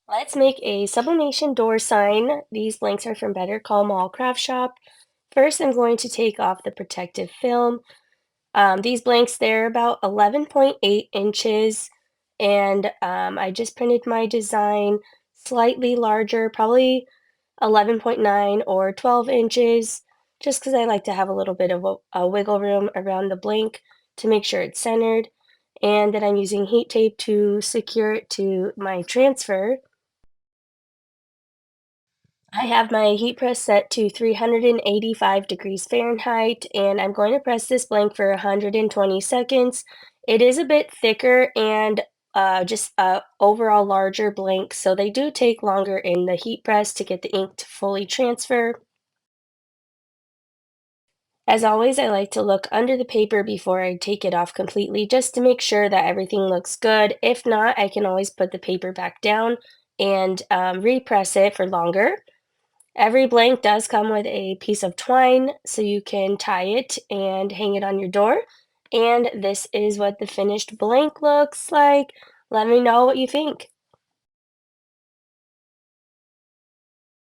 Let's make a sublimation door sign. These blanks are from Better Call Mall Craft Shop. First, I'm going to take off the protective film. These blanks, they're about 11.8 inches, and I just printed my design slightly larger, probably 11.9 or 12 inches, just because I like to have a little bit of a wiggle room around the blank to make sure it's centered. And then I'm using heat tape to secure it to my transfer. I have my heat press set to 385 degrees Fahrenheit, and I'm going to press this blank for 120 seconds. It is a bit thicker and just a overall larger blank, so they do take longer in the heat press to get the ink to fully transfer. As always, I like to look under the paper before I take it off completely just to make sure that everything looks good. If not, I can always put the paper back down and repress it for longer. Every blank does come with a piece of twine, so you can tie it and hang it on your door. And this is what the finished blank looks like. Let me know what you think.